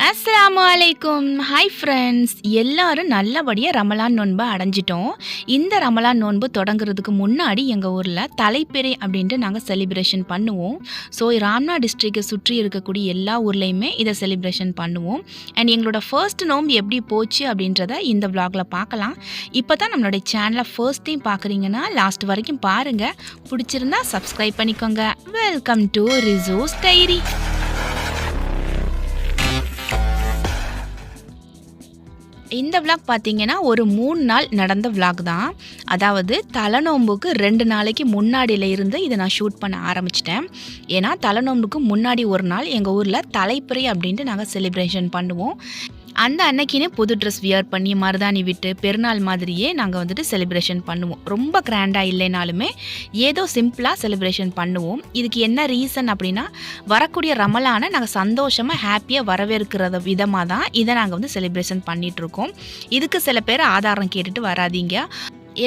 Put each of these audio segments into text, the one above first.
அஸ்ஸலாமு அலைக்கும். Hi friends, எல்லாரும் நல்லபடியாக ரமலான் நோன்பை அடைஞ்சிட்டோம். இந்த ரமலான் நோன்பு தொடங்குறதுக்கு முன்னாடி எங்கள் ஊரில் தலைப்பிறை அப்படின்ட்டு நாங்கள் செலிப்ரேஷன் பண்ணுவோம். ஸோ ராம்நாத் டிஸ்ட்ரிக்டை சுற்றி இருக்கக்கூடிய எல்லா ஊர்லேயுமே இதை செலிப்ரேஷன் பண்ணுவோம். அண்ட் எங்களோட ஃபர்ஸ்ட் நோன்பு எப்படி போச்சு அப்படின்றத இந்த vlogல பார்க்கலாம். இப்போ தான் நம்மளுடைய சேனலை ஃபர்ஸ்ட் டைம் பார்க்குறீங்கன்னா லாஸ்ட் வரைக்கும் பாருங்கள். பிடிச்சிருந்தா சப்ஸ்கிரைப் பண்ணிக்கோங்க. வெல்கம் டு ரிசோஸ் டைரி. இந்த விளாக் பார்த்தீங்கன்னா ஒரு 3 நாள் நடந்த விளாக் தான். அதாவது தலைநோம்புக்கு 2 நாளைக்கு முன்னாடியில இருந்து இதை நான் ஷூட் பண்ண ஆரம்பிச்சிட்டேன். ஏன்னா தலைநோம்புக்கு முன்னாடி ஒரு நாள் எங்கள் ஊரில் தலைப்பிறை அப்படின்ட்டு நாங்கள் செலிப்ரேஷன் பண்ணுவோம். அந்த அன்னைக்குன்னு புது ட்ரெஸ் வியர் பண்ணி மருதாணி விட்டு பெருநாள் மாதிரியே நாங்கள் வந்துட்டு செலிப்ரேஷன் பண்ணுவோம். ரொம்ப கிராண்டாக இல்லைனாலுமே ஏதோ சிம்பிளாக செலிப்ரேஷன் பண்ணுவோம். இதுக்கு என்ன ரீசன் அப்படின்னா, வரக்கூடிய ரமலானை நாங்கள் சந்தோஷமாக ஹாப்பியாக வரவேற்கிற விதமாக தான் இதை நாங்கள் வந்து செலிப்ரேஷன் பண்ணிகிட்ருக்கோம். இதுக்கு சில பேர் ஆதாரம் கேட்டுட்டு வராதீங்க.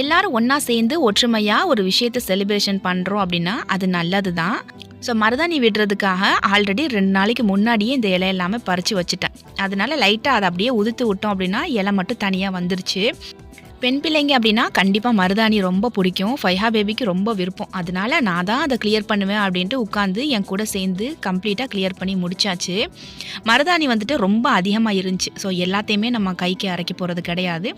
எல்லாரும் ஒன்றா சேர்ந்து ஒற்றுமையாக ஒரு விஷயத்தை செலிப்ரேஷன் பண்ணுறோம் அப்படின்னா அது நல்லது தான். ஸோ மருதாணி விடுறதுக்காக ஆல்ரெடி 2 நாளைக்கு முன்னாடியே இந்த இலை எல்லாமே பறித்து வச்சுட்டேன். அதனால லைட்டாக அதை அப்படியே உதுத்து விட்டோம் அப்படின்னா இலை மட்டும் தனியாக வந்துருச்சு. பெண் பிள்ளைங்க அப்படின்னா கண்டிப்பாக மருதாணி ரொம்ப பிடிக்கும். ஃபைஹா பேபிக்கு ரொம்ப விருப்பம். அதனால நான் தான் அதை கிளியர் பண்ணுவேன் அப்படின்ட்டு உட்காந்து என் கூட சேர்ந்து கம்ப்ளீட்டாக கிளியர் பண்ணி முடிச்சாச்சு. மருதாணி வந்துட்டு ரொம்ப அதிகமாக இருந்துச்சு. ஸோ எல்லாத்தையுமே நம்ம கைக்கு அரைக்க போகிறது கிடையாது.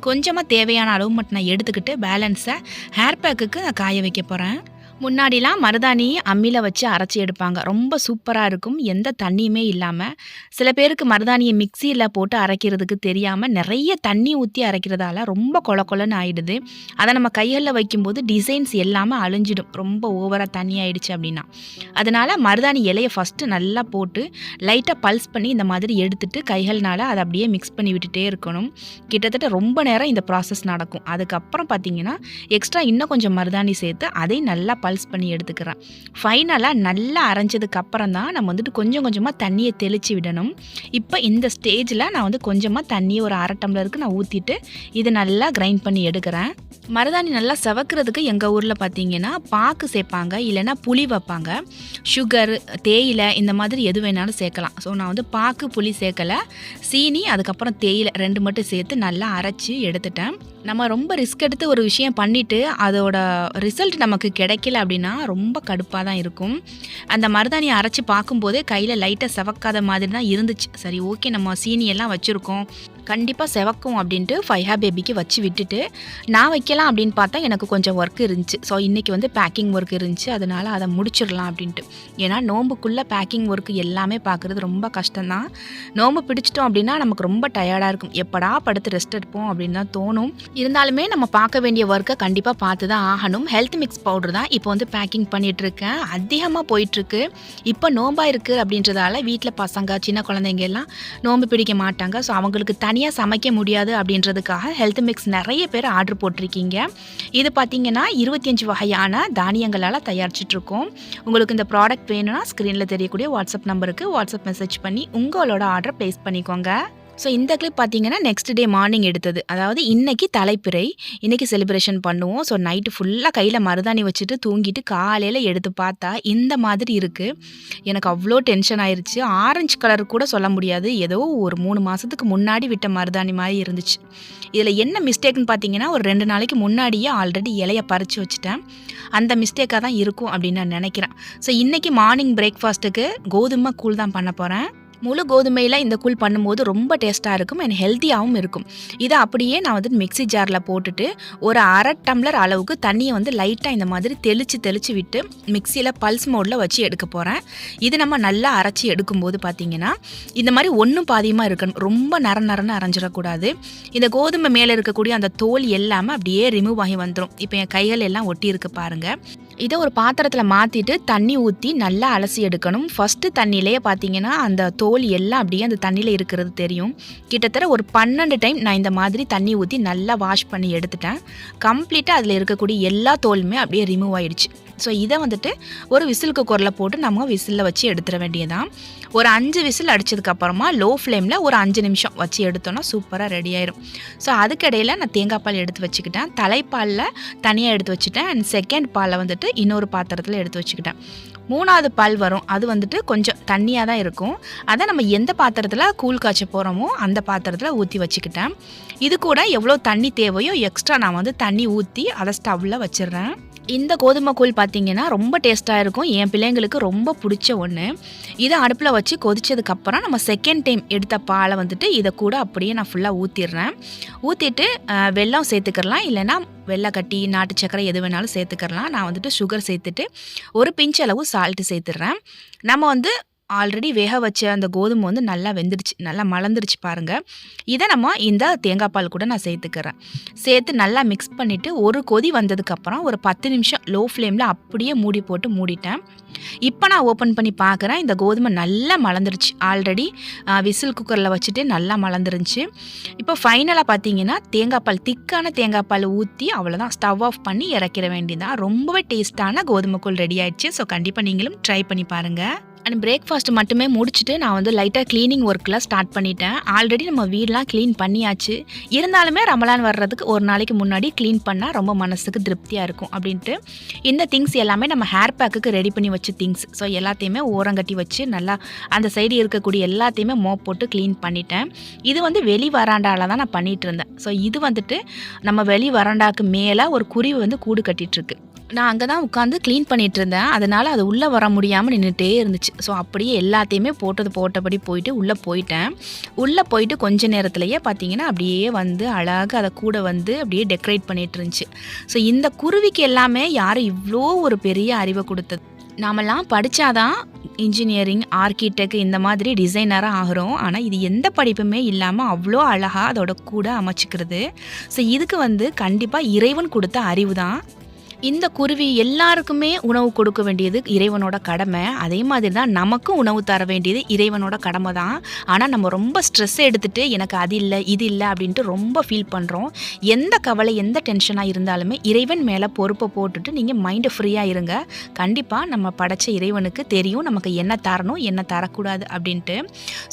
கொஞ்சமாக தேவையான அளவு மட்டும் நான் எடுத்துக்கிட்டு பேலன்ஸை ஹேர் பேக்குக்கு நான் காய வைக்க போகிறேன். முன்னாடிலாம் மருதாணி அம்மியில் வச்சு அரைச்சி எடுப்பாங்க. ரொம்ப சூப்பராக இருக்கும், எந்த தண்ணியுமே இல்லாமல். சில பேருக்கு மருதாணியை மிக்சியில் போட்டு அரைக்கிறதுக்கு தெரியாமல் நிறைய தண்ணி ஊற்றி அரைக்கிறதால ரொம்ப கொல கொலன்னு ஆயிடுது. அதை நம்ம கைகளில் வைக்கும்போது டிசைன்ஸ் எல்லாமே அழிஞ்சிடும், ரொம்ப ஓவராக தண்ணி ஆயிடுச்சு அப்படின்னா. அதனால் மருதாணி இலையை ஃபஸ்ட்டு நல்லா போட்டு லைட்டாக பல்ஸ் பண்ணி இந்த மாதிரி எடுத்துட்டு கைகள்னால அதை அப்படியே மிக்ஸ் பண்ணி விட்டுட்டே இருக்கணும். கிட்டத்தட்ட ரொம்ப நேரம் இந்த ப்ராசஸ் நடக்கும். அதுக்கப்புறம் பார்த்திங்கன்னா எக்ஸ்ட்ரா இன்னும் கொஞ்சம் மருதாணி சேர்த்து அதை நல்லா பல்ஸ் பண்ணி எடுத்துக்கிறேன். ஃபைனலாக நல்லா அரைஞ்சதுக்கு அப்புறம் தான் நம்ம வந்துட்டு கொஞ்சம் கொஞ்சமாக தண்ணியை தெளித்து விடணும். இப்போ இந்த ஸ்டேஜில் நான் வந்து கொஞ்சமாக தண்ணியை ஒரு 1/2 டம்ளருக்கு நான் ஊற்றிட்டு இதை நல்லா கிரைண்ட் பண்ணி எடுக்கிறேன். மருதாணி நல்லா செவக்கிறதுக்கு எங்கள் ஊரில் பார்த்தீங்கன்னா பாக்கு சேர்ப்பாங்க, இல்லைன்னா புளி வைப்பாங்க. சுகர், தேயிலை இந்த மாதிரி எது வேணாலும் சேர்க்கலாம். ஸோ நான் வந்து பாக்கு புளி சேர்க்கலை, சீனி அதுக்கப்புறம் தேயிலை 2 மட்டும் சேர்த்து நல்லா அரைச்சி எடுத்துட்டேன். நம்ம ரொம்ப ரிஸ்க் எடுத்து ஒரு விஷயம் பண்ணிவிட்டு அதோட ரிசல்ட் நமக்கு கிடைக்கல அப்படின்னா ரொம்ப கடுப்பாக தான் இருக்கும். அந்த மருதாணியை அரைச்சி பார்க்கும்போதே கையில் லைட்டாக செவக்காத மாதிரி தான் இருந்துச்சு. சரி ஓகே, நம்ம சீனியெல்லாம் வச்சுருக்கோம், கண்டிப்பாக செவக்கும் அப்படின்ட்டு ஃபைஹா பேபிக்கு வச்சு விட்டுட்டு நான் வைக்கலாம் அப்படின்னு பார்த்தா எனக்கு கொஞ்சம் ஒர்க் இருந்துச்சு. ஸோ இன்றைக்கி வந்து பேக்கிங் ஒர்க் இருந்துச்சு, அதனால் அதை முடிச்சிடலாம் அப்படின்ட்டு. ஏன்னா நோம்புக்குள்ளே பேக்கிங் ஒர்க்கு எல்லாமே பார்க்குறது ரொம்ப கஷ்டம்தான். நோம்பு பிடிச்சிட்டோம் அப்படின்னா நமக்கு ரொம்ப டயர்டாக இருக்கும், எப்படா படுத்து ரெஸ்ட் எடுப்போம் அப்படின்னு தான் தோணும். இருந்தாலுமே நம்ம பார்க்க வேண்டிய ஒர்க்கை கண்டிப்பாக பார்த்து தான் ஆகணும். ஹெல்த் மிக்ஸ் பவுடர் தான் இப்போ வந்து பேக்கிங் பண்ணிகிட்ருக்கேன். அதிகமாக போயிட்டுருக்கு. இப்போ நோம்பாக இருக்குது அப்படின்றதால வீட்டில் பசங்க சின்ன குழந்தைங்க எல்லாம் நோம்பு பிடிக்க மாட்டாங்க. ஸோ அவங்களுக்கு தனியாக சமைக்க முடியாது அப்படின்றதுக்காக ஹெல்த் மிக்ஸ் நிறைய பேர் ஆர்டர் போட்டிருக்கீங்க. இது பார்த்தீங்கன்னா 25 வகையான தானியங்களால் தயாரிச்சிட்ருக்கோம். உங்களுக்கு இந்த ப்ராடக்ட் வேணும்னா ஸ்க்ரீனில் தெரியக்கூடிய வாட்ஸ்அப் நம்பருக்கு வாட்ஸ்அப் மெசேஜ் பண்ணி உங்களோட ஆர்டர் ப்ளேஸ் பண்ணிக்கோங்க. ஸோ இந்த கிளிப் பார்த்தீங்கன்னா நெக்ஸ்ட் டே மார்னிங் எடுத்தது. அதாவது இன்றைக்கி தலைப்பிறை, இன்றைக்கி செலிப்ரேஷன் பண்ணுவோம். ஸோ நைட்டு ஃபுல்லாக கையில் மருதாணி வச்சுட்டு தூங்கிட்டு காலையில் எடுத்து பார்த்தா இந்த மாதிரி இருக்குது. எனக்கு அவ்வளோ டென்ஷன் ஆயிடுச்சு. ஆரஞ்சு கலர் கூட சொல்ல முடியாது, ஏதோ ஒரு 3 மாதத்துக்கு முன்னாடி விட்ட மருதாணி மாதிரி இருந்துச்சு. இதில் என்ன மிஸ்டேக்னு பார்த்தீங்கன்னா, ஒரு 2 நாளைக்கு முன்னாடியே ஆல்ரெடி இலையை பறித்து வச்சுட்டேன். அந்த மிஸ்டேக்காக தான் இருக்கும் அப்படின்னு நான் நினைக்கிறேன். ஸோ இன்றைக்கி மார்னிங் பிரேக்ஃபாஸ்ட்டுக்கு கோதுமை கூழ் தான் பண்ண போகிறேன். முழு கோதுமையில் இந்த கூழ் பண்ணும்போது ரொம்ப டேஸ்ட்டாக இருக்கும் அண்ட் ஹெல்த்தியாகவும் இருக்கும். இதை அப்படியே நான் வந்து மிக்ஸி ஜாரில் போட்டுட்டு ஒரு 1/2 டம்ளர் அளவுக்கு தண்ணியை வந்து லைட்டாக இந்த மாதிரி தெளித்து விட்டு மிக்சியில் பல்ஸ் மோடில் வச்சு எடுக்க போகிறேன். இது நம்ம நல்லா அரைச்சி எடுக்கும்போது பார்த்திங்கன்னா இந்த மாதிரி ஒன்றும் பாதியமாக இருக்கணும், ரொம்ப நரன்னு அரைஞ்சிடக்கூடாது. இந்த கோதுமை மேலே இருக்கக்கூடிய அந்த தோல் எல்லாமே அப்படியே ரிமூவ் ஆகி வந்துடும். இப்போ என் கைகள் எல்லாம் ஒட்டி இருக்கு பாருங்கள். இதை ஒரு பாத்திரத்தில் மாற்றிட்டு தண்ணி ஊற்றி நல்லா அலசி எடுக்கணும். ஃபஸ்ட்டு தண்ணியிலேயே பார்த்தீங்கன்னா அந்த தோல் எல்லாம் அப்படியே அந்த தண்ணியில் இருக்கிறது தெரியும். கிட்டத்தட்ட ஒரு 12 டைம் நான் இந்த மாதிரி தண்ணி ஊற்றி நல்லா வாஷ் பண்ணி எடுத்துட்டேன். கம்ப்ளீட்டாக அதில் இருக்கக்கூடிய எல்லா தோலுமே அப்படியே ரிமூவ் ஆயிடுச்சு. ஸோ இதை வந்துட்டு ஒரு விசில் குக்கரில் போட்டு நம்ம விசிலில் வச்சு எடுத்துட வேண்டியதான். ஒரு 5 விசில் அடித்ததுக்கப்புறமா லோ ஃப்ளேமில் ஒரு 5 நிமிஷம் வச்சு எடுத்தோன்னா சூப்பராக ரெடி ஆயிரும். ஸோ அதுக்கிடையில் நான் தேங்காய் பால் எடுத்து வச்சுக்கிட்டேன், தலைப்பாலில் தனியாக எடுத்து வச்சுட்டேன், அண்ட் செகண்ட் பாலை வந்துட்டு இன்னொரு பாத்திரத்தில் எடுத்து வச்சுக்கிட்டேன். 3வது பால் வரும். அது வந்துட்டு கொஞ்சம் தண்ணியாக தான் இருக்கும். அதை நம்ம எந்த பாத்திரத்தில் கூழ் காய்ச்ச போகிறோமோ அந்த பாத்திரத்தில் ஊற்றி வச்சுக்கிட்டேன். இது கூட எவ்வளோ தண்ணி தேவையோ எக்ஸ்ட்ரா நான் வந்து தண்ணி ஊற்றி அதை ஸ்டவ்வில் வச்சிடுறேன். இந்த கோதுமை கூழ் பார்த்தீங்கன்னா ரொம்ப டேஸ்ட்டாக இருக்கும். என் பிள்ளைங்களுக்கு ரொம்ப பிடிச்ச ஒன்று. இதை அடுப்பில் வச்சு கொதிச்சதுக்கப்புறம் நம்ம செகண்ட் டைம் எடுத்த பாலை வந்துட்டு இதை கூட அப்படியே நான் ஃபுல்லாக ஊற்றிடுறேன். ஊற்றிட்டு வெல்லம் சேர்த்துக்கிறலாம், இல்லைன்னா வெள்ளை கட்டி நாட்டு சக்கரை எது வேணாலும் சேர்த்துக்கிறலாம். நான் வந்துட்டு சுகர் சேர்த்துட்டு ஒரு பிஞ்ச் அளவு சால்ட்டு சேர்த்துடுறேன். நம்ம வந்து ஆல்ரெடி வேக வச்ச அந்த கோதுமை வந்து நல்லா வெந்துடுச்சு, நல்லா மலர்ந்துருச்சு பாருங்கள். இதை நம்ம இந்த தேங்காய் பால் கூட நான் சேர்த்துக்கிறேன். சேர்த்து நல்லா மிக்ஸ் பண்ணிவிட்டு ஒரு கொதி வந்ததுக்கப்புறம் ஒரு 10 நிமிஷம் லோ ஃப்ளேமில் அப்படியே மூடி போட்டு மூடிட்டேன். இப்போ நான் ஓப்பன் பண்ணி பார்க்குறேன். இந்த கோதுமை நல்லா மலர்ந்துருச்சு. ஆல்ரெடி விசில் குக்கரில் வச்சுட்டு நல்லா மலர்ந்துருந்துச்சு. இப்போ ஃபைனலாக பார்த்தீங்கன்னா தேங்காய் பால், திக்கான தேங்காய் பால் ஊற்றி அவ்வளோதான், ஸ்டவ் ஆஃப் பண்ணி இறக்கிற வேண்டியதான். ரொம்பவே டேஸ்ட்டான கோதுமை கூழ் ரெடி ஆயிடுச்சு. ஸோ கண்டிப்பாக நீங்களும் ட்ரை பண்ணி பாருங்கள். அண்ட் பிரேக்ஃபாஸ்ட் மட்டுமே முடிச்சுட்டு நான் வந்து லைட்டாக க்ளீனிங் ஒர்க்கில் ஸ்டார்ட் பண்ணிட்டேன். ஆல்ரெடி நம்ம வீடெலாம் க்ளீன் பண்ணியாச்சு. இருந்தாலுமே ரமலான் வர்றதுக்கு ஒரு நாளைக்கு முன்னாடி க்ளீன் பண்ணால் ரொம்ப மனசுக்கு திருப்தியாக இருக்கும் அப்படின்ட்டு இந்த திங்ஸ் எல்லாமே நம்ம ஹேர் பேக்குக்கு ரெடி பண்ணி வச்ச திங்ஸ். ஸோ எல்லாத்தையுமே ஓரங்கட்டி வச்சு நல்லா அந்த சைடு இருக்கக்கூடிய எல்லாத்தையுமே மோப் போட்டு க்ளீன் பண்ணிட்டேன். இது வந்து வெளி வராண்டாவில் தான் நான் பண்ணிகிட்டு இருந்தேன். ஸோ இது வந்துட்டு நம்ம வெளி வராண்டாவுக்கு மேலே ஒரு குருவி வந்து கூடு கட்டிகிட்ருக்கு. நான் அங்கே தான் உட்காந்து க்ளீன் பண்ணிகிட்டு இருந்தேன். அதனால் அது உள்ளே வர முடியாமல் நின்றுட்டே இருந்துச்சு. ஸோ அப்படியே எல்லாத்தையுமே போட்டபடி போயிட்டு உள்ளே போயிட்டேன். உள்ளே போயிட்டு கொஞ்ச நேரத்துலையே பார்த்தீங்கன்னா அப்படியே வந்து அழகாக அதை கூட வந்து அப்படியே டெக்கரேட் பண்ணிகிட்டு இருந்துச்சு. ஸோ இந்த குருவிக்கு எல்லாமே யாரும் இவ்வளோ ஒரு பெரிய அறிவை கொடுத்தது. நாமெல்லாம் படித்தாதான் இன்ஜினியரிங், ஆர்கிடெக்ட் இந்த மாதிரி டிசைனராக ஆகிறோம். ஆனால் இது எந்த படிப்புமே இல்லாமல் அவ்வளோ அழகாக அதோட கூட அமைச்சிக்கிறது. ஸோ இதுக்கு வந்து கண்டிப்பாக இறைவன் கொடுத்த அறிவு தான். இந்த குருவி எல்லாருக்குமே உணவு கொடுக்க வேண்டியது இறைவனோட கடமை. அதே மாதிரி தான் நமக்கும் உணவு தர வேண்டியது இறைவனோட கடமை தான். ஆனால் நம்ம ரொம்ப ஸ்ட்ரெஸ் எடுத்துகிட்டு எனக்கு அது இல்லை இது இல்லை அப்படின்ட்டு ரொம்ப ஃபீல் பண்ணுறோம். எந்த கவலை எந்த டென்ஷனாக இருந்தாலுமே இறைவன் மேலே பொறுப்பை போட்டுட்டு நீங்கள் மைண்டு ஃப்ரீயாக இருங்க. கண்டிப்பாக நம்ம படைச்ச இறைவனுக்கு தெரியும் நமக்கு என்ன தரணும் என்ன தரக்கூடாது அப்படின்ட்டு.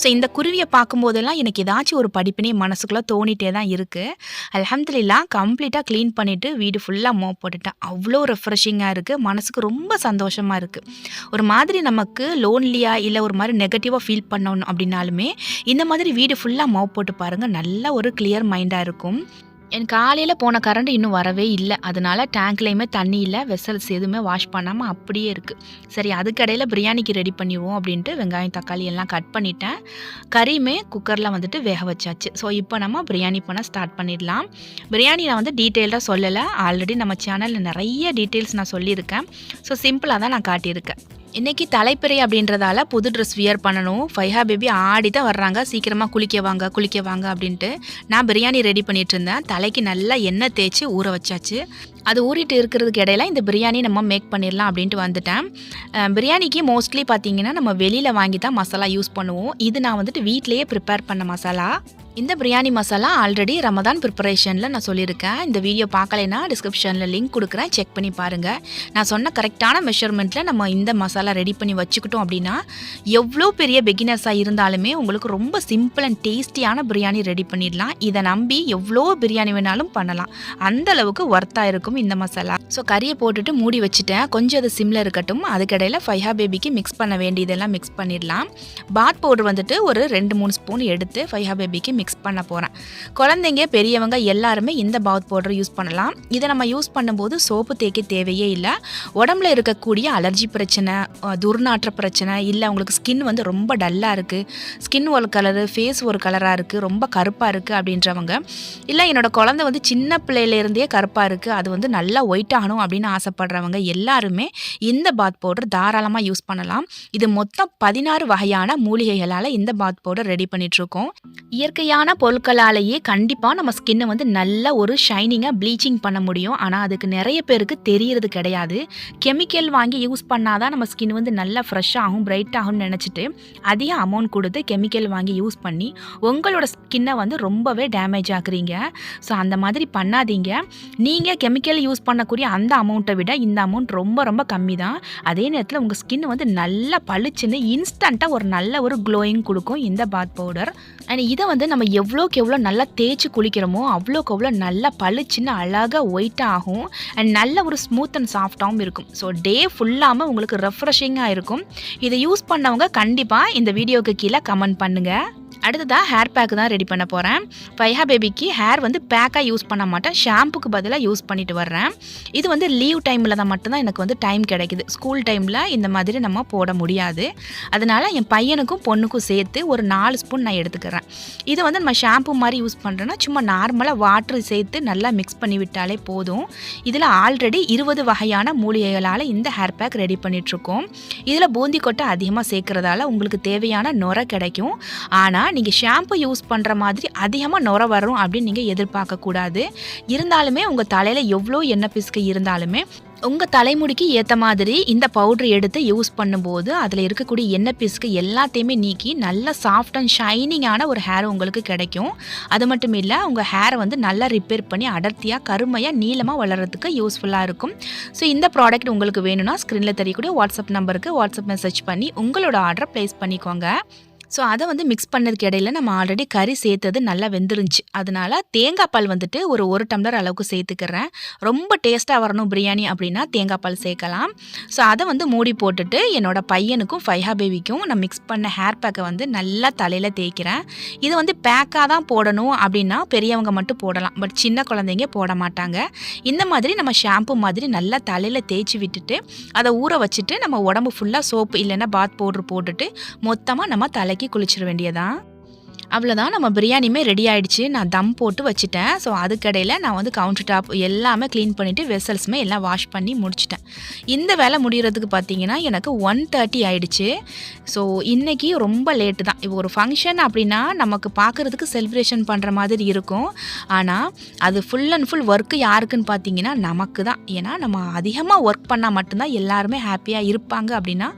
ஸோ இந்த குருவியை பார்க்கும்போதெல்லாம் எனக்கு ஏதாச்சும் ஒரு படிப்பினே மனசுக்குள்ளே தோணிட்டே தான் இருக்குது. அல்ஹம்துலில்லாஹ் கம்ப்ளீட்டாக க்ளீன் பண்ணிவிட்டு வீடு ஃபுல்லாக மோப் போட்டுட்டேன். அவ்வளோ ரெஃப்ரெஷிங்காக இருக்குது. மனசுக்கு ரொம்ப சந்தோஷமாக இருக்குது. ஒரு மாதிரி நமக்கு லோன்லியாக இல்லை ஒரு மாதிரி நெகட்டிவாக ஃபீல் பண்ணணும் அப்படின்னாலுமே இந்த மாதிரி வீடு ஃபுல்லாக மோப் போட்டு பாருங்கள், நல்ல ஒரு கிளியர் மைண்டாக இருக்கும். எனக்கு காலையில் போன கரண்ட் இன்னும் வரவே இல்லை. அதனால டேங்க்லேயுமே தண்ணி இல்லை, வெசல்ஸ் எதுவுமே வாஷ் பண்ணாமல் அப்படியே இருக்குது. சரி அதுக்கடையில் பிரியாணிக்கு ரெடி பண்ணிடுவோம் அப்படின்ட்டு வெங்காயம் தக்காளி எல்லாம் கட் பண்ணிட்டேன். கறியுமே குக்கரில் வந்துட்டு வேக வச்சாச்சு. ஸோ இப்போ நம்ம பிரியாணி பண்ண ஸ்டார்ட் பண்ணிடலாம். பிரியாணி நான் வந்து டீட்டெயில்டாக சொல்லலை. ஆல்ரெடி நம்ம சேனலில் நிறைய டீட்டெயில்ஸ் நான் சொல்லியிருக்கேன். ஸோ சிம்பிளாக தான் நான் காட்டியிருக்கேன். இன்றைக்கி தலைப்பிறை அப்படின்றதால புது ட்ரெஸ் வியர் பண்ணணும். ஃபைஹா பேபி ஆடி தான் வர்றாங்க, சீக்கிரமாக குளிக்க வாங்க அப்படின்ட்டு நான் பிரியாணி ரெடி பண்ணிகிட்டு இருந்தேன். தலைக்கு நல்லா எண்ணெய் தேய்ச்சி ஊற வச்சாச்சு. அது ஊறிட்டு இருக்கிறதுக்கு இடையில இந்த பிரியாணி நம்ம மேக் பண்ணிடலாம் அப்படின்ட்டு வந்துட்டேன். பிரியாணிக்கு மோஸ்ட்லி பார்த்திங்கன்னா நம்ம வெளியில் வாங்கி தான் மசாலா யூஸ் பண்ணுவோம். இது நான் வந்துட்டு வீட்டிலையே ப்ரிப்பேர் பண்ண மசாலா. இந்த பிரியாணி மசாலா ஆல்ரெடி ரமதான் ப்ரிப்பரேஷனில் நான் சொல்லியிருக்கேன். இந்த வீடியோ பார்க்கலைன்னா டிஸ்கிரிப்ஷனில் லிங்க் கொடுக்குறேன், செக் பண்ணி பாருங்கள். நான் சொன்ன கரெக்டான மெஷர்மெண்ட்டில் நம்ம இந்த மசாலா ரெடி பண்ணி வச்சுக்கிட்டோம் அப்படின்னா எவ்வளோ பெரிய பிகினர்ஸாக இருந்தாலுமே உங்களுக்கு ரொம்ப சிம்பிள் அண்ட் டேஸ்டியான பிரியாணி ரெடி பண்ணிடலாம். இதை நம்பி எவ்வளோ பிரியாணி வேணாலும் பண்ணலாம். அந்த அளவுக்கு ஒர்த்தாக இருக்கும் இந்த மசாலா. ஸோ கறியை போட்டுட்டு மூடி வச்சுட்டேன். கொஞ்சம் அது சிம்மில் இருக்கட்டும். அதுக்கடையில் ஃபைஹா பேபிக்கு மிக்ஸ் பண்ண வேண்டியதெல்லாம் மிக்ஸ் பண்ணிடலாம். பாத் பவுடர் வந்துட்டு ஒரு 2-3 ஸ்பூன் எடுத்து ஃபைஹா பேபிக்கு மிக்ஸ் பண்ண போகிறேன். குழந்தைங்க பெரியவங்க எல்லாருமே இந்த பாத் பவுடர் யூஸ் பண்ணலாம். இதை நம்ம யூஸ் பண்ணும்போது சோப்பு தேய்க்க தேவையே இல்லை. உடம்புல இருக்கக்கூடிய அலர்ஜி பிரச்சனை, துர்நாற்ற பிரச்சனை, இல்லை உங்களுக்கு ஸ்கின் வந்து ரொம்ப டல்லாக இருக்குது, ஸ்கின் ஒரு கலரு, ஃபேஸ் ஒரு கலராக இருக்குது, ரொம்ப கருப்பாக இருக்குது அப்படின்றவங்க, இல்லை என்னோடய குழந்தை வந்து சின்ன பிள்ளையிலேருந்தே கருப்பாக இருக்குது, அது வந்து நல்லா ஒயிட் ஆகணும் அப்படின்னு ஆசைப்படுறவங்க எல்லாருமே இந்த பாத் பவுடர் தாராளமாக யூஸ் பண்ணலாம். இது மொத்தம் 16 வகையான மூலிகைகளால் இந்த பாத் பவுடர் ரெடி பண்ணிகிட்ருக்கோம். இயற்கையான பொருட்களாலேயே கண்டிப்பாக நம்ம ஸ்கின்னை வந்து நல்ல ஒரு ஷைனிங்காக ப்ளீச்சிங் பண்ண முடியும். ஆனால் அதுக்கு நிறைய பேருக்கு தெரியறது கிடையாது. கெமிக்கல் வாங்கி யூஸ் பண்ணாதான் நம்ம ஸ்கின் வந்து நல்லா ஃப்ரெஷ் ஆகும், பிரைட் ஆகும்னு நினச்சிட்டு அதிக அமௌண்ட் கொடுத்து கெமிக்கல் வாங்கி யூஸ் பண்ணி உங்களோட ஸ்கின்னை வந்து ரொம்பவே டேமேஜ் ஆக்குறீங்க. ஸோ அந்த மாதிரி பண்ணாதீங்க. நீங்கள் கெமிக்கல் யூஸ் பண்ணக்கூடிய அந்த அமௌண்ட்டை விட இந்த அமௌண்ட் ரொம்ப ரொம்ப கம்மி தான். அதே நேரத்தில் உங்கள் ஸ்கின் வந்து நல்லா பளிச்சுன்னு இன்ஸ்டண்ட்டாக ஒரு நல்ல ஒரு க்ளோயிங் கொடுக்கும் இந்த பாத் பவுடர். அண்ட் இதை வந்து நம்ம நம்ம எவ்வளோக்கு எவ்வளோ நல்லா தேய்ச்சி குளிக்கிறோமோ அவ்வளோக்கு அவ்வளோ நல்லா பளிச்சுன்னு அழகாக ஒயிட்டாக ஆகும். அண்ட் நல்ல ஒரு ஸ்மூத் அண்ட் சாஃப்டாகவும் இருக்கும். ஸோ டே ஃபுல்லாமல் உங்களுக்கு ரெஃப்ரெஷிங்காக இருக்கும். இதை யூஸ் பண்ணவங்க கண்டிப்பாக இந்த வீடியோவுக்கு கீழே கமெண்ட் பண்ணுங்கள். அடுத்ததாக ஹேர் பேக்கு தான் ரெடி பண்ண போகிறேன். ஃபைஹா பேபிக்கு ஹேர் வந்து பேக்காக யூஸ் பண்ண மாட்டேன், ஷாம்புக்கு பதிலாக யூஸ் பண்ணிட்டு வர்றேன். இது வந்து லீவ் டைமில் தான் மட்டும்தான் எனக்கு வந்து டைம் கிடைக்குது. ஸ்கூல் டைமில் இந்த மாதிரி நம்ம போட முடியாது. அதனால் என் பையனுக்கும் பொண்ணுக்கும் சேர்த்து ஒரு 4 ஸ்பூன் நான் எடுத்துக்கிறேன். இதை வந்து நம்ம ஷாம்பு மாதிரி யூஸ் பண்ணுறேன்னா சும்மா நார்மலாக வாட்டர் சேர்த்து நல்லா மிக்ஸ் பண்ணி விட்டாலே போதும். இதில் ஆல்ரெடி 20 வகையான மூலிகைகளால் இந்த ஹேர் பேக் ரெடி பண்ணிகிட்ருக்கோம். இதில் பூந்தி கொட்டை அதிகமாக சேர்க்குறதால உங்களுக்கு தேவையான நுரை கிடைக்கும். ஆனால் நீங்கள் ஷாம்பு யூஸ் பண்ணுற மாதிரி அதிகமாக நுரை வரும் அப்படின்னு நீங்கள் எதிர்பார்க்கக்கூடாது. இருந்தாலுமே உங்கள் தலையில் எவ்வளோ எண்ணெய் பிசுக்கு இருந்தாலுமே உங்கள் தலைமுடிக்கு ஏற்ற மாதிரி இந்த பவுட்ரு எடுத்து யூஸ் பண்ணும்போது அதில் இருக்கக்கூடிய எண்ணெய் பிசுக்கு எல்லாத்தையுமே நீக்கி நல்ல சாஃப்ட் அண்ட் ஷைனிங்கான ஒரு ஹேர் உங்களுக்கு கிடைக்கும். அது மட்டும் இல்லை, உங்கள் ஹேரை வந்து நல்லா ரிப்பேர் பண்ணி அடர்த்தியாக கருமையாக நீளமாக வளர்கிறதுக்கு யூஸ்ஃபுல்லாக இருக்கும். ஸோ இந்த ப்ராடக்ட் உங்களுக்கு வேணும்னா ஸ்க்ரீனில் தெரியக்கூடிய வாட்ஸ்அப் நம்பருக்கு வாட்ஸ்அப் மெசேஜ் பண்ணி உங்களோட ஆர்டரை ப்ளேஸ் பண்ணிக்கோங்க. ஸோ அதை வந்து மிக்ஸ் பண்ணதுக்கு இடையில நம்ம ஆல்ரெடி கறி சேர்த்தது நல்லா வெந்துருந்துச்சு. அதனால தேங்காய் பால் வந்துட்டு ஒரு டம்ளர் அளவுக்கு சேர்த்துக்கிறேன். ரொம்ப டேஸ்ட்டாக வரணும் பிரியாணி அப்படின்னா தேங்காய் பால் சேர்க்கலாம். ஸோ அதை வந்து மூடி போட்டுட்டு என்னோட பையனுக்கும் ஃபைஹா பேபிக்கும் நான் மிக்ஸ் பண்ண ஹேர் பேக்கை வந்து நல்லா தலையில் தேய்க்கிறேன். இது வந்து பேக்காக தான் போடணும் அப்படின்னா பெரியவங்க மட்டும் போடலாம், பட் சின்ன குழந்தைங்க போட மாட்டாங்க. இந்த மாதிரி நம்ம ஷாம்பு மாதிரி நல்லா தலையில் தேய்ச்சி விட்டுட்டு அதை ஊற வச்சுட்டு நம்ம உடம்பு ஃபுல்லாக சோப்பு இல்லைன்னா பாத் பவுட்ரு போட்டுட்டு மொத்தமாக நம்ம தலைக்கு குளிச்சிட வேண்டியதான். அவ்வளோதான், நம்ம பிரியாணியுமே ரெடி ஆகிடுச்சு. நான் தம் போட்டு வச்சுட்டேன். ஸோ அதுக்கடையில் நான் வந்து கவுண்டர் டாப் எல்லாமே க்ளீன் பண்ணிவிட்டு வெசல்ஸுமே எல்லாம் வாஷ் பண்ணி முடிச்சிட்டேன். இந்த வேலை முடிகிறதுக்கு பார்த்தீங்கன்னா எனக்கு 1:30 ஆகிடுச்சு. ஸோ இன்றைக்கி ரொம்ப லேட்டு தான். இப்போ ஒரு ஃபங்க்ஷன் அப்படின்னா நமக்கு பார்க்குறதுக்கு செலிப்ரேஷன் பண்ணுற மாதிரி இருக்கும். ஆனால் அது ஃபுல் அண்ட் ஃபுல் ஒர்க்கு யாருக்குன்னு பார்த்தீங்கன்னா நமக்கு தான். ஏன்னா நம்ம அதிகமாக ஒர்க் பண்ணால் மட்டும்தான் எல்லாருமே ஹாப்பியாக இருப்பாங்க. அப்படின்னா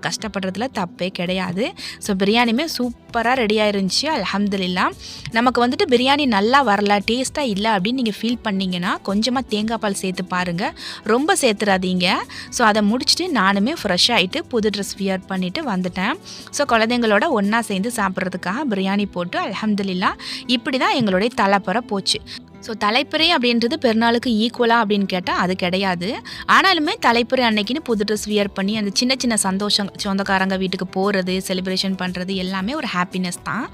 கஷ்டப்படுறதுல தப்பே கிடையாது. ஸோ பிரியாணியுமே சூப்பராக ரெடியாக இருந்துச்சு. அல்ஹம்துலில்லாஹ். நமக்கு வந்துட்டு பிரியாணி நல்லா வரல, டேஸ்ட்டாக இல்லை அப்படின்னு நீங்கள் ஃபீல் பண்ணிங்கன்னா கொஞ்சமாக தேங்காய் பால் சேர்த்து பாருங்கள், ரொம்ப சேர்த்துறாதீங்க. ஸோ அதை முடிச்சுட்டு நானுமே ஃப்ரெஷ் ஆகிட்டு புது ட்ரெஸ் வியர் பண்ணிவிட்டு வந்துட்டேன். ஸோ குழந்தைங்களோட ஒன்றா சேர்ந்து சாப்பிட்றதுக்காக பிரியாணி போட்டு அல்ஹம்துலில்லாஹ் இப்படி தான் எங்களுடைய தலைப்பறை போச்சு. ஸோ தலைப்பிறை அப்படின்றது பெருநாளுக்கு ஈக்குவலாக அப்படின்னு கேட்டால் அது கிடையாது. ஆனாலுமே தலைப்பிறை அன்னைக்குன்னு புது ட்ரெஸ் வியர் பண்ணி அந்த சின்ன சின்ன சந்தோஷம், சொந்தக்காரங்க வீட்டுக்கு போகிறது, செலிப்ரேஷன் பண்ணுறது எல்லாமே ஒரு ஹாப்பினஸ் தான்.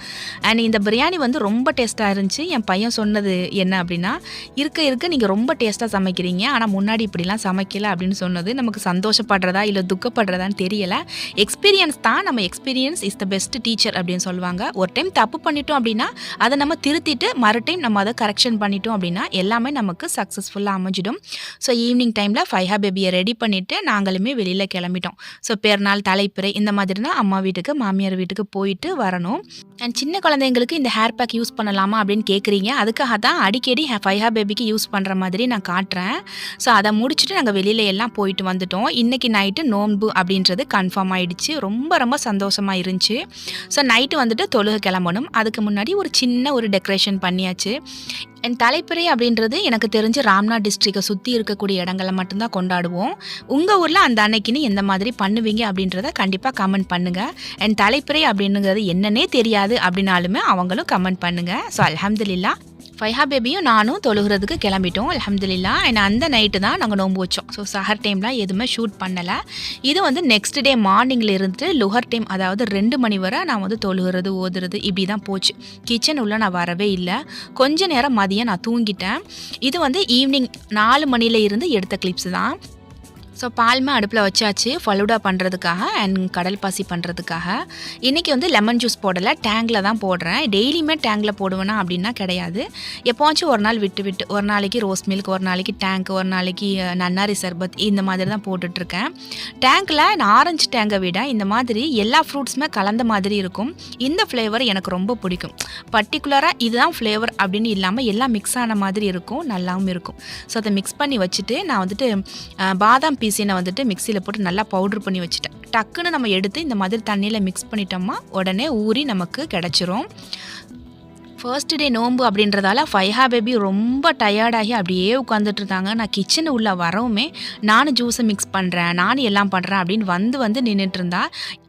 அண்ட் இந்த பிரியாணி வந்து ரொம்ப டேஸ்ட்டாக இருந்துச்சு. என் பையன் சொன்னது என்ன அப்படின்னா, இருக்க நீங்கள் ரொம்ப டேஸ்ட்டாக சமைக்கிறீங்க, ஆனால் முன்னாடி இப்படிலாம் சமைக்கல அப்படின்னு சொன்னது நமக்கு சந்தோஷப்படுறதா இல்லை துக்கப்படுறதான்னு தெரியலை. எக்ஸ்பீரியன்ஸ் தான். நம்ம experience is the best teacher அப்படின்னு சொல்லுவாங்க. ஒரு டைம் தப்பு பண்ணிட்டோம் அப்படின்னா அதை நம்ம திருத்திட்டு மறு டைம் நம்ம அதை கரெக்ஷன் பண்ணி அப்படின்னா எல்லாமே நமக்கு சக்ஸஸ்ஃபுல்லாக அமைஞ்சிடும். ஸோ ஈவினிங் டைமில் ஃபைஹா பேபியை ரெடி பண்ணிவிட்டு நாங்களுமே வெளியில் கிளம்பிட்டோம். ஸோ பெருநாள், தலைப்பிறை இந்த மாதிரினா அம்மா வீட்டுக்கு மாமியார் வீட்டுக்கு போயிட்டு வரணும். அண்ட் சின்ன குழந்தைங்களுக்கு இந்த ஹேர் பேக் யூஸ் பண்ணலாமா அப்படின்னு கேட்குறீங்க. அதுக்காக தான் அடிக்கடி ஃபைஹா பேபிக்கு யூஸ் பண்ணுற மாதிரி நான் காட்டுறேன். ஸோ அதை முடிச்சுட்டு நாங்கள் வெளியில் எல்லாம் போயிட்டு வந்துட்டோம். இன்றைக்கி நைட்டு நோன்பு அப்படின்றது கன்ஃபார்ம் ஆகிடுச்சு. ரொம்ப ரொம்ப சந்தோஷமாக இருந்துச்சு. ஸோ நைட்டு வந்துட்டு தொழுகை கிளம்பணும். அதுக்கு முன்னாடி ஒரு சின்ன ஒரு டெக்கரேஷன் பண்ணியாச்சு. அண்ட் தலைப்பிறை அப்படின்றது எனக்கு தெரிஞ்சு ராம்நாத் டிஸ்ட்ரிக்டை சுற்றி இருக்கக்கூடிய இடங்களை மட்டும்தான் கொண்டாடுவோம். உங்கள் ஊரில் அந்த அன்னைக்குன்னு எந்த மாதிரி பண்ணுவீங்க அப்படின்றத கண்டிப்பாக கமெண்ட் பண்ணுங்கள். அண்ட் தலைப்பிறை அப்படின்னுங்கிறது என்னன்னே தெரியாது அப்படின்னாலுமே அவங்களும் கமெண்ட் பண்ணுங்கள். ஸோ அல்ஹம்துலில்லாஹ் ஃபைஹா பேபியும் நானும் தொழுகிறதுக்கு கிளம்பிட்டோம். அல்ஹம்துலில்லாஹ். அண்ட் அந்த நைட்டு தான் நாங்கள் நோன்பு வச்சோம். ஸோ சஹர் டைம்லாம் எதுவுமே ஷூட் பண்ணலை. இது வந்து நெக்ஸ்ட் டே மார்னிங்கில் இருந்து லுஹர் டைம், அதாவது 2 மணி வரை நான் வந்து தொழுகிறது ஓதுறது இப்படி தான் போச்சு. கிச்சன் உள்ள நான் வரவே இல்லை. கொஞ்ச நேரம் மதியம் நான் தூங்கிட்டேன். இது வந்து ஈவினிங் 4 மணியில் இருந்து எடுத்த கிளிப்ஸ் தான். ஸோ பால்மே அடுப்பில் வச்சாச்சு ஃபலூடா பண்ணுறதுக்காக அண்ட் கடல் பாசி பண்ணுறதுக்காக. இன்றைக்கி வந்து லெமன் ஜூஸ் போடலை, டேங்கில் தான் போடுறேன். டெய்லியுமே டேங்கில் போடுவேனா அப்படின்னா கிடையாது. எப்போச்சும் ஒரு நாள் விட்டு ஒரு நாளைக்கு ரோஸ் மில்க், ஒரு நாளைக்கு டேங்க், ஒரு நாளைக்கு நன்னாரி சர்பத் இந்த மாதிரி தான் போட்டுட்ருக்கேன். டேங்கில் ஆரஞ்சு டேங்கை விட இந்த மாதிரி எல்லா ஃப்ரூட்ஸுமே கலந்த மாதிரி இருக்கும். இந்த ஃப்ளேவர் எனக்கு ரொம்ப பிடிக்கும். பர்டிகுலராக இதுதான் ஃப்ளேவர் அப்படின்னு இல்லாமல் எல்லாம் மிக்ஸ் ஆன மாதிரி இருக்கும், நல்லாவும் இருக்கும். ஸோ அதை மிக்ஸ் பண்ணி வச்சுட்டு நான் வந்துட்டு பாதாம் பீஸினை வந்துட்டு மிக்சியில் போட்டு நல்லா பவுட்ரு பண்ணி வச்சுட்டேன். டக்குன்னு நம்ம எடுத்து இந்த மாதிரி தண்ணியில் மிக்ஸ் பண்ணிட்டோம்னா உடனே ஊறி நமக்கு கிடச்சிரும். ஃபர்ஸ்ட் டே நோன்பு அப்படின்றதால ஃபைஹா பேபி ரொம்ப டயர்டாகி அப்படியே உட்காந்துட்டு இருந்தாங்க. நான் கிச்சனு உள்ளே வரவுமே நானும் ஜூஸை மிக்ஸ் பண்ணுறேன், நானும் எல்லாம் பண்ணுறேன் அப்படின்னு வந்து நின்றுட்டு இருந்தா.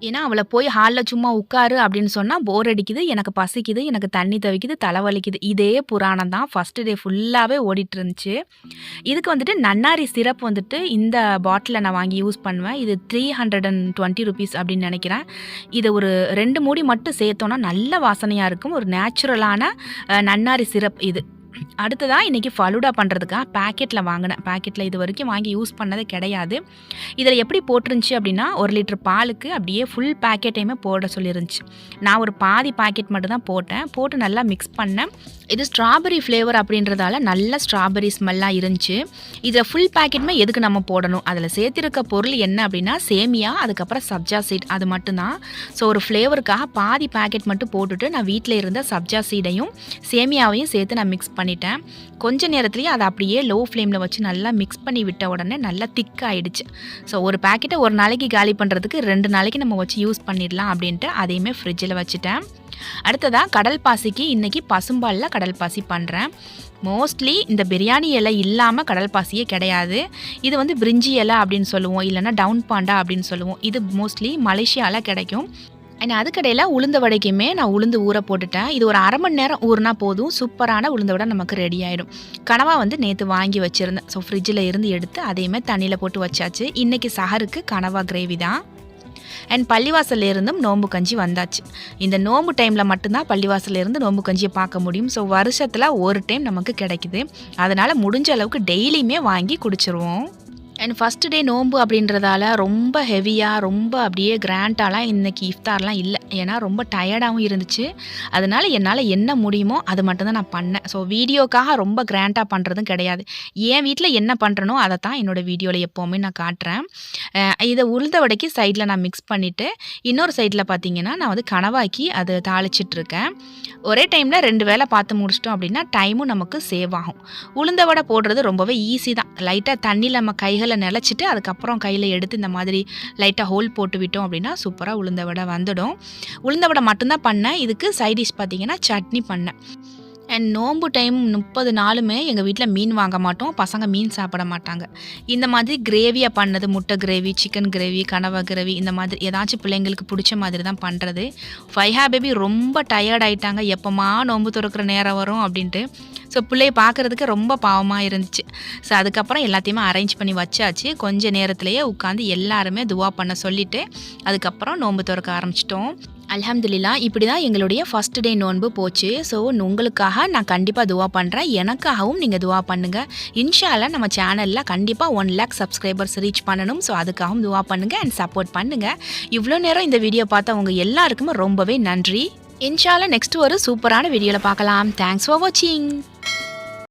ஏன்னா, அவள போய் ஹால்ல சும்மா உட்காரு அப்படின்னு சொன்னா போர் அடிக்குது, எனக்கு பசிக்குது, எனக்கு தண்ணி தவிக்குது, தலை வலிக்குது. இதே புராணம் தான் ஃபர்ஸ்ட் டே ஃபுல்லாவே ஓடிட்டு இருந்துச்சு. இதுக்கு வந்துட்டு நன்னாரி சிரப் வந்துட்டு இந்த பாட்டில நான் வாங்கி யூஸ் பண்ணுவேன். இது ₹320 அப்படின்னு நெனைக்கிறேன். இத ஒரு 2 மூடி மட்டும் சேர்த்தோம்னா நல்ல வாசனையா இருக்கும். ஒரு நேச்சுரலான நன்னாரி சிரப் இது. அடுத்ததா இன்னைக்கு ஃபலூடா பண்ணுறதுக்காக பேக்கெட்டில் வாங்கினேன். பேக்கெட்டில் இது வரைக்கும் வாங்கி யூஸ் பண்ணதே கிடையாது. இதில் எப்படி போட்டிருந்துச்சு அப்படின்னா 1 லிட்டர் பாலுக்கு அப்படியே ஃபுல் பேக்கெட்டையுமே போட சொல்லியிருந்துச்சு. நான் ஒரு பாதி பாக்கெட் மட்டும் தான் போட்டேன். போட்டு நல்லா மிக்ஸ் பண்ணேன். இது ஸ்ட்ராபெரி ஃப்ளேவர் அப்படின்றதால நல்ல ஸ்ட்ராபெரி ஸ்மெல்லாக இருந்துச்சு. இதில் ஃபுல் பேக்கெட்டுமே எதுக்கு நம்ம போடணும், அதில் சேர்த்திருக்க பொருள் என்ன அப்படின்னா சேமியா, அதுக்கப்புறம் சப்ஜா சீட், அது மட்டும்தான். ஸோ ஒரு ஃப்ளேவருக்காக பாதி பேக்கெட் மட்டும் போட்டுட்டு நான் வீட்டில் இருந்த சப்ஜா சீடையும் சேமியாவையும் சேர்த்து நான் மிக்ஸ் பண்ணிட்டேன். கொஞ்ச நேரத்துலேயே அதை அப்படியே லோ ஃப்ளேமில் வச்சு நல்லா மிக்ஸ் பண்ணி விட்ட உடனே நல்லா திக் ஆகிடுச்சு. ஸோ ஒரு பேக்கெட்டை ஒரு நாளைக்கு காலி பண்ணுறதுக்கு 2 நாளைக்கு நம்ம வச்சு யூஸ் பண்ணிடலாம் அப்படின்ட்டு அதையுமே ஃப்ரிட்ஜில் வச்சுட்டேன். அடுத்ததாக கடல் பாசிக்கு இன்றைக்கி பசும்பாலில் கடல் பாசி பண்ணுறேன். மோஸ்ட்லி இந்த பிரியாணி இலை இல்லாமல் கடல் பாசியே கிடையாது. இது வந்து பிரிஞ்சி இலை அப்படின்னு சொல்லுவோம், இல்லைன்னா டவுன் பாண்டா அப்படின்னு சொல்லுவோம். இது மோஸ்ட்லி மலேசியாவில் கிடைக்கும். அதுக்கடையில் உளுந்த வடைக்குமே நான் உளுந்து ஊற போட்டுட்டேன். இது ஒரு 1/2 மணி நேரம் ஊறினா போதும், சூப்பரான உளுந்த வடை நமக்கு ரெடி ஆகிடும். கனவா வந்து நேற்று வாங்கி வச்சுருந்தேன். ஸோ ஃப்ரிட்ஜில் இருந்து எடுத்து அதையுமே தண்ணியில் போட்டு வச்சாச்சு. இன்றைக்கி சஹருக்கு கனவா கிரேவி தான். பள்ளிவாசல்ல இருந்தும் நோம்பு கஞ்சி வந்தாச்சு. இந்த நோம்பு டைமில் மட்டும்தான் பள்ளிவாசல்ல இருந்து நோம்பு கஞ்சியை பார்க்க முடியும். ஸோ வருஷத்தில் ஒரு டைம் நமக்கு கிடைக்குது. அதனால் முடிஞ்ச அளவுக்கு டெய்லியுமே வாங்கி குடிச்சிருவோம். ஃபஸ்ட் டே நோம்பு அப்படின்றதால ரொம்ப ஹெவியாக ரொம்ப அப்படியே கிராண்டாலாம் இன்றைக்கி இஃப்தார்லாம் இல்லை. ஏன்னா ரொம்ப டயர்டாகவும் இருந்துச்சு. அதனால் என்னால் என்ன முடியுமோ அது மட்டும்தான் நான் பண்ணேன். ஸோ வீடியோக்காக ரொம்ப கிராண்டாக பண்ணுறதும் கிடையாது. என் வீட்டில் என்ன பண்ணுறனோ அதை தான் என்னோடய வீடியோவில் எப்போவுமே நான் காட்டுறேன். இதை உளுந்த வடைக்கு சைடில் நான் மிக்ஸ் பண்ணிவிட்டு இன்னொரு சைடில் பார்த்தீங்கன்னா நான் வந்து கனவாக்கி அதை தாளிச்சிட்ருக்கேன். ஒரே டைமில் 2 வேளை பார்த்து முடிச்சிட்டோம் அப்படின்னா டைமும் நமக்கு சேவ் ஆகும். உளுந்த வடை போடுறது ரொம்பவே ஈஸி தான். லைட்டாக தண்ணியில் நம்ம கைகளை நிலச்சிட்டு அதுக்கப்புறம் கையில் எடுத்து இந்த மாதிரி லைட்டாக ஹோல் போட்டு விட்டோம் அப்படின்னா சூப்பராக உளுந்த வடை வந்துடும். உளுந்த வடை மட்டும்தான் பண்ணேன். இதுக்கு சைடிஷ் பார்த்தீங்கன்னா சட்னி பண்ணேன். நோம்பு டைம் 30 நாளுமே எங்கள் வீட்டில் மீன் வாங்க மாட்டோம். பசங்க மீன் சாப்பிட மாட்டாங்க. இந்த மாதிரி கிரேவியாக பண்ணது, முட்டை கிரேவி, சிக்கன் கிரேவி, கனவா கிரேவி, இந்த மாதிரி ஏதாச்சும் பிள்ளைங்களுக்கு பிடிச்ச மாதிரி தான் பண்ணுறது. ஃபைஹா பேபி ரொம்ப டயர்ட் ஆகிட்டாங்க. எப்போமா நோம்பு திறக்கிற நேரம் வரும் அப்படின்ட்டு. ஸோ பிள்ளைய பார்க்குறதுக்கு ரொம்ப பாவமாக இருந்துச்சு. ஸோ அதுக்கப்புறம் எல்லாத்தையுமே அரேஞ்ச் பண்ணி வச்சாச்சு. கொஞ்சம் நேரத்துலேயே உட்காந்து எல்லாருமே துவா பண்ண சொல்லிவிட்டு அதுக்கப்புறம் நோம்பு திறக்க ஆரம்பிச்சிட்டோம். அல்ஹம்துலில்லாஹ் இப்படி தான் எங்களுடைய ஃபஸ்ட் டே நோன்பு போச்சு. ஸோ உங்களுக்காக நான் கண்டிப்பாக துவா பண்ணுறேன். எனக்காகவும் நீங்கள் துவா பண்ணுங்கள். இன்ஷா அல்லாஹ் நம்ம சேனலில் கண்டிப்பாக 1 லேக் சப்ஸ்கிரைபர்ஸ் ரீச் பண்ணணும். ஸோ அதுக்காகவும் துவா பண்ணுங்கள் அண்ட் சப்போர்ட் பண்ணுங்கள். இவ்வளோ நேரம் இந்த வீடியோ பார்த்தவங்க எல்லாருக்குமே ரொம்பவே நன்றி. இன்ஷா அல்லாஹ் நெக்ஸ்ட் ஒரு சூப்பரான வீடியோவில் பார்க்கலாம். தேங்க்ஸ் ஃபார் வாட்சிங்.